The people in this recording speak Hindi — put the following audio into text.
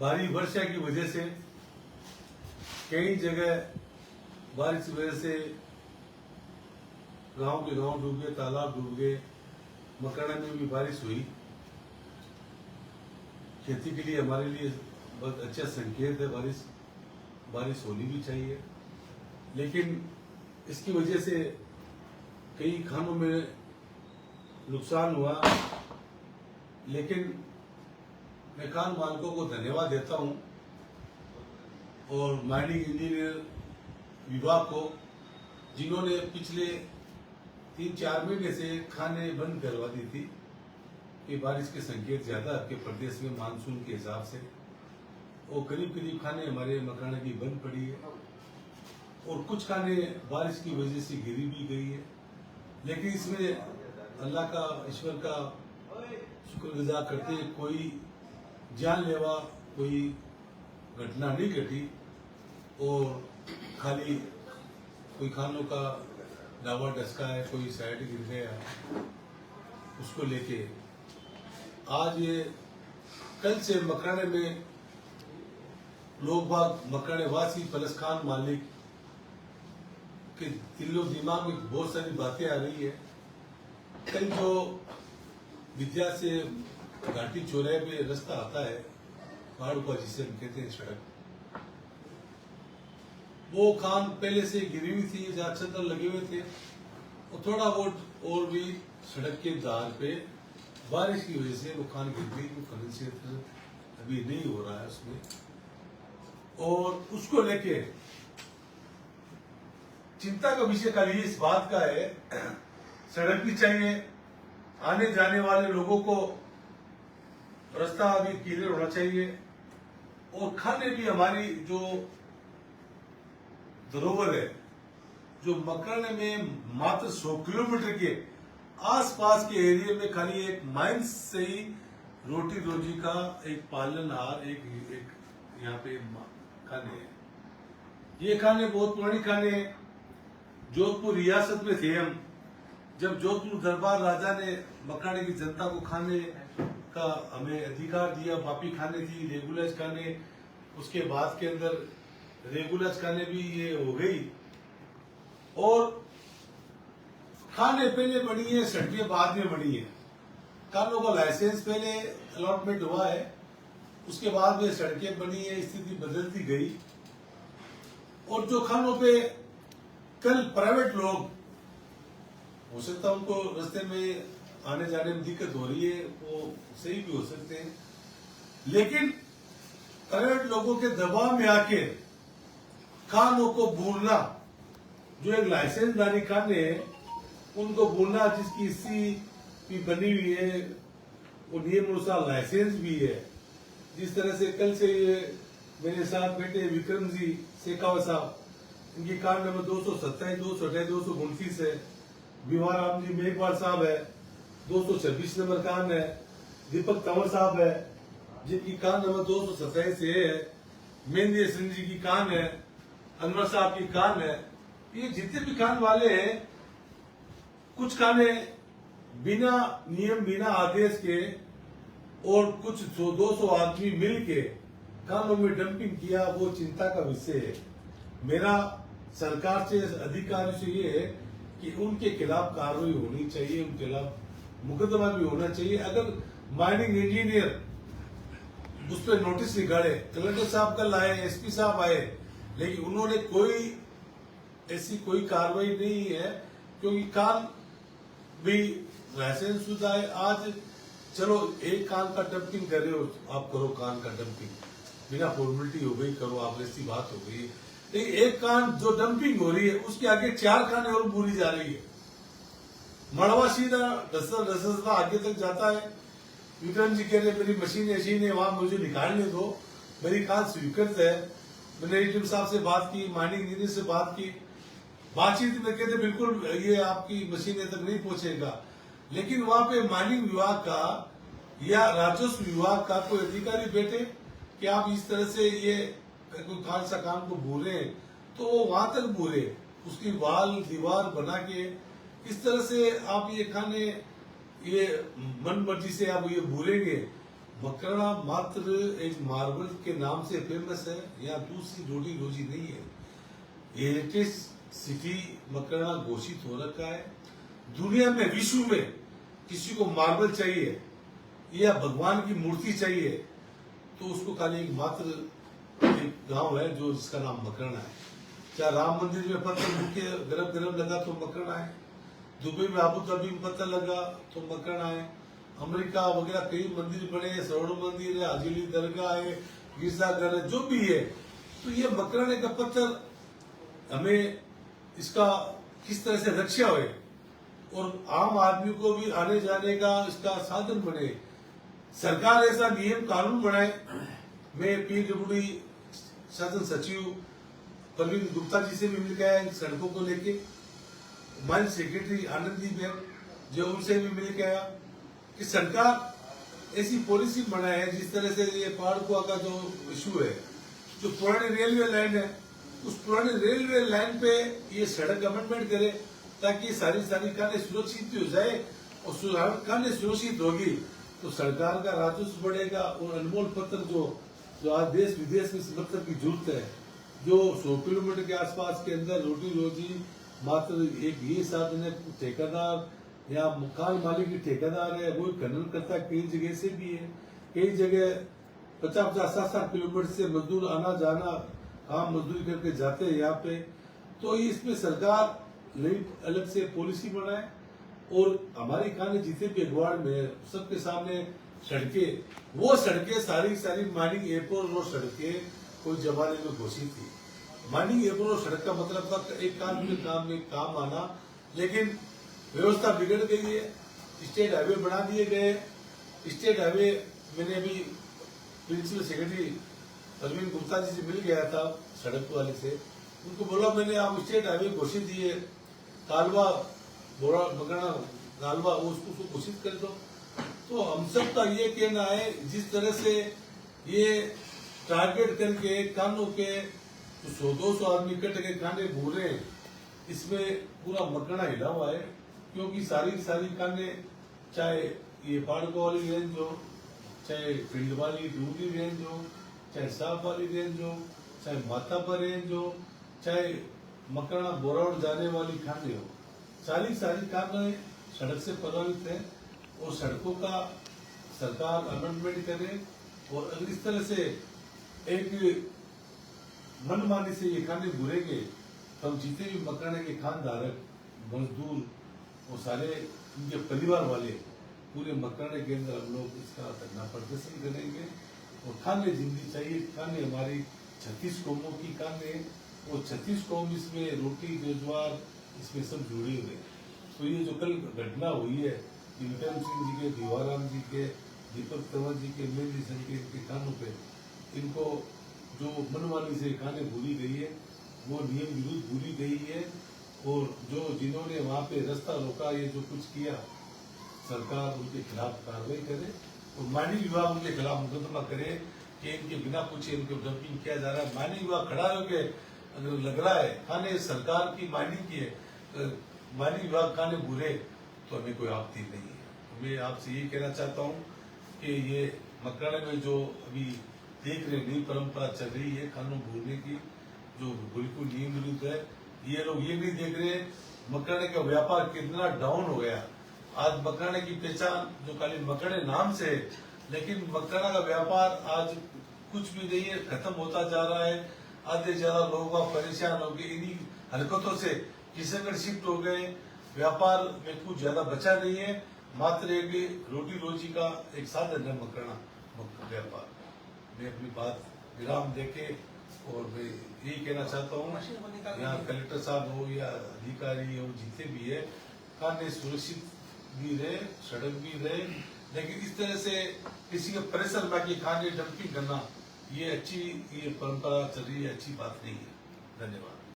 भारी वर्षा की वजह से कई जगह बारिश की वजह से गांव के गांव डूब गए, तालाब डूब गए। मकराना में भी बारिश हुई। खेती के लिए हमारे लिए बहुत अच्छा संकेत है बारिश होनी भी चाहिए, लेकिन इसकी वजह से कई खानों में नुकसान हुआ। लेकिन मैं खान मालिकों को धन्यवाद देता हूं और माइनिंग इंजीनियर विभाग को, जिन्होंने पिछले 3-4 महीने से खाने बंद करवा दी थी कि बारिश के संकेत ज्यादा आपके प्रदेश में मानसून के हिसाब से, और करीब खाने हमारे मकराना की बंद पड़ी है और कुछ खाने बारिश की वजह से गिरी भी गई है। लेकिन इसमें अल्लाह का, ईश्वर का शुक्रगुजार करते कोई जानलेवा कोई घटना नहीं घटी और खाली कोई खानों का डावा डसका है, कोई साइड गिर गया, उसको लेके आज ये कल से मकराने में लोग बाग, मकराने वासी, प्लस खान मालिक के दिलो दिमाग में बहुत सारी बातें आ रही है। कल जो विद्या से घाटी चौराहे पे रास्ता आता है पहाड़ का, जिसे हम कहते हैं सड़क, वो खान पहले से गिरी हुई थी, जहाँ चंदर लगे हुए थे, और थोड़ा बहुत और भी सड़क के दार पे बारिश की वजह से वो खान गिर गई। वो खनन क्षेत्र अभी नहीं हो रहा है उसमें, और उसको लेके चिंता का विषय खाली इस बात का है, सड़क भी चाहिए, आने जाने वाले लोगों को रास्ता अभी क्लियर होना चाहिए, और खाने भी हमारी जो धरोहर है, जो मकराने में मात्र 100 किलोमीटर के आसपास के एरिया में खाली एक माइंस से ही रोटी रोजी का एक पालनहार एक यहाँ पे खाने हैं। ये खाने बहुत पुरानी खाने हैं। जोधपुर रियासत में थे हम, जब जोधपुर दरबार राजा ने मकराने की जनता को खाने का हमें अधिकार दिया, बापी खाने थी, रेगुलर खाने, उसके बाद के अंदर रेगुलर खाने भी ये हो गई, और खाने पहले बनी है, सड़कें बाद में बनी है। खानों का लाइसेंस पहले अलॉटमेंट हुआ है, उसके बाद में सड़कें बनी है, स्थिति बदलती गई। और जो खानों पे कल प्राइवेट लोग, हो सकता है उनको रास्ते में आने जाने में दिक्कत हो रही है, वो सही भी हो सकते हैं, लेकिन प्राइवेट लोगों के दबाव में आके खानों को भूलना, जो एक लाइसेंसदारी खाने हैं उनको भूलना, जिसकी सी भी बनी हुई है, वो नियम अनुसार लाइसेंस भी है। जिस तरह से कल से ये मेरे साथ बैठे विक्रम जी शेखावत साहब, इनकी कार नंबर 227, 228, 229 है। भीमाराम जी मेघवाल साहब है, 226 नंबर कान है। दीपक तंवर साहब है, जिनकी कान नंबर 227 है। मेहंदी सिंह जी की कान है, अनवर साहब की कान है। ये जितने भी कान वाले हैं, कुछ खाने बिना नियम, बिना आदेश के, और कुछ 100-200 आदमी मिल के कानों में डंपिंग किया, वो चिंता का विषय है। मेरा सरकार से, अधिकारियों से ये है कि उनके खिलाफ कार्रवाई होनी चाहिए, उनके खिलाफ मुकदमा भी होना चाहिए। अगर माइनिंग इंजीनियर उस पर नोटिस निकाले, कलेक्टर साहब कल आए, एसपी साहब आए, लेकिन उन्होंने कोई ऐसी कोई कार्रवाई नहीं है, क्योंकि कान भी लाइसेंस शुदा है। आज चलो एक कान का डंपिंग कर रहे हो, आप करो कान का डंपिंग, बिना फॉर्मेलिटी हो गई, करो आप, ऐसी बात हो गई। लेकिन एक कान जो डंपिंग हो रही है, उसके आगे 4 कानें और पूरी जा रही है। मड़वा सीधा दस आगे तक जाता है। विक्रम जी कह रहे मेरी मशीन ऐसी है, वहां मुझे निकालने दो, मेरी कान स्वीकृत है। मैंने एडीएम साहब से बात की, माइनिंग इंजीनियर से बात की, बातचीत में कहते बिल्कुल ये आपकी मशीनें तक नहीं पहुंचेगा। लेकिन वहां पे माइनिंग विभाग का या राजस्व विभाग का कोई अधिकारी बैठे कि आप इस तरह से ये कोई खालसा काम को भूले, तो वो वहां तक भूले, उसकी वाल दीवार बना के इस तरह से आप ये खाने, ये मन मर्जी से आप ये भूलेंगे, मकराना मात्र एक मार्बल के नाम से फेमस है, या दूसरी रोटी रोजी नहीं है। हेरिटेज सिटी मकराना घोषित हो रखा है। दुनिया में, विश्व में किसी को मार्बल चाहिए या भगवान की मूर्ति चाहिए तो उसको खाली एक मात्र एक गांव है जो जिसका नाम मकराना है। क्या राम मंदिर में पत्थर मुख्य गरम गरम लगा तो मकराना है, दुबई में अबू धाबी में पत्थर लगा तो मकराना है, अमेरिका वगैरह कई मंदिर बने हैं, स्वर्ण मंदिर है, हाजीली दरगाह है, गिरजाघर है, जो भी है, तो ये मकराने का पत्थर हमें इसका किस तरह से रक्षा हो और आम आदमी को भी आने जाने का इसका साधन बने। सरकार ऐसा नियम कानून बनाए। मैं पीडब्ल्यूडी शासन सचिव प्रवीण गुप्ता जी से भी मिल गया इन सड़कों को लेके, माइन सेक्रेटरी आनंदी बेन जो उनसे भी मिल गया कि सरकार ऐसी पॉलिसी बनाए है जिस तरह से ये पहाड़कुआ का जो इशू है, जो पुरानी रेलवे लाइन है, उस पुरानी रेलवे लाइन पे ये सड़क अमेंडमेंट करे ताकि सारी कानें सुरक्षित हो जाए, और कानें सुरक्षित होगी तो सरकार का राजस्व बढ़ेगा और अनमोल पत्थर जो आज देश विदेश में इस पत्थर की जरूरत है, जो 100 किलोमीटर के आसपास के अंदर रोटी रोजी मात्र एक ये साधन है। ठेकेदार या मकान मालिक की ठेकेदार है, वो खनन करता कई जगह से भी है, कई जगह 50-50, 60-60 किलोमीटर से मजदूर आना जाना काम मजदूरी करके जाते हैं यहाँ पे। तो इसमें सरकार नई अलग से पॉलिसी बनाए और हमारी काने जितने भी अखबार में सबके सामने सड़कें, वो सड़कें सारी माइनिंग एयरपोर्ट रोड सड़कें कोई जमाने में घोषित थी। माइनिंग एयरपोर्ट रोड सड़क का मतलब था एक काम में काम आना, लेकिन व्यवस्था बिगड़ गई है। स्टेट हाईवे बना दिए गए। स्टेट हाईवे मैंने अभी प्रिंसिपल सेक्रेटरी प्रवीण गुप्ता जी से मिल गया था सड़क वाले से, उनको बोला मैंने आप स्टेट हाईवे घोषित दिए, कालवा बोरा मकराना कालवा उसको घोषित कर दो। तो हम सब का ये कहना है जिस तरह से ये टारगेट करके कानों के 100-200 आदमी कट के काने भूल रहे हैं, इसमें पूरा मकराना हिला हुआ है। क्योंकि सारी काने, चाहे ये पाड़को वाली रेंज हो, चाहे फील्ड वाली डूंगी रेंज हो, चाहे साफ वाली रेंज हो, चाहे मातापर रेंज हो, चाहे मकराना बोरावड़ जाने वाली खाने हो, सारी काने सड़क से प्रभावित है और सड़कों का सरकार अमेंडमेंट करे। और अगर इस तरह से एक मनमानी से ये खाने बुरेंगे तो हम जितने भी मकराने के खानधारक, मजदूर और सारे उनके परिवार वाले पूरे मकराने के अंदर हम लोग इसका धरना प्रदर्शन करेंगे। और खाने जिंदगी चाहिए, खाने हमारी 36 कौमों की खाने, वो 36 कौम इसमें रोटी रोजगार इसमें सब जुड़े हुए। तो ये जो कल घटना हुई है विक्रम सिंह जी के, दीवाराम जी के, दीपक तंवर जी के, मेहंदी संकेत के खानों पे इनको जो मनमानी से खाने भूली गई है, वो नियम विरुद्ध भूली गई है। और जो जिन्होंने वहाँ पे रास्ता रोका, ये जो कुछ किया, सरकार उनके खिलाफ कार्रवाई करे और माइनिंग विभाग उनके खिलाफ मुकदमा करे कि इनके बिना पूछे इनको डंपिंग किया जा रहा है। माइनिंग विभाग खड़ा होकर अगर लग रहा है खाने सरकार की माइनिंग की है, माइनिंग विभाग खाने बुरे, तो हमें कोई आपत्ति नहीं है। तो मैं आपसे ये कहना चाहता हूँ कि ये मकराना में जो अभी देख रहे नई परंपरा चल रही है खानों भूलने की, जो बिल्कुल नियम विरुद्ध है, ये लोग ये नहीं देख रहे मकराने का व्यापार कितना डाउन हो गया। आज मकराने की पहचान जो खाली मकराने नाम से है, लेकिन मकराना का व्यापार आज कुछ भी नहीं है, खत्म होता जा रहा है। आधे ज्यादा लोग परेशान हो गए इन्हीं हरकतों से, किशनगढ़ शिफ्ट हो गए, व्यापार में कुछ ज्यादा बचा नहीं है, मात्र एक रोटी रोजी का एक साधन है मकराना व्यापार। मैं अपनी बात विराम देके और मैं यही कहना चाहता हूँ, यहाँ कलेक्टर साहब हो या अधिकारी हो जितने भी है, खाने सुरक्षित भी रहे, सड़क भी रहे, लेकिन इस तरह से किसी के प्रेशर में कि खाने डंपिंग करना, ये अच्छी ये परंपरा चल रही है, अच्छी बात नहीं है। धन्यवाद।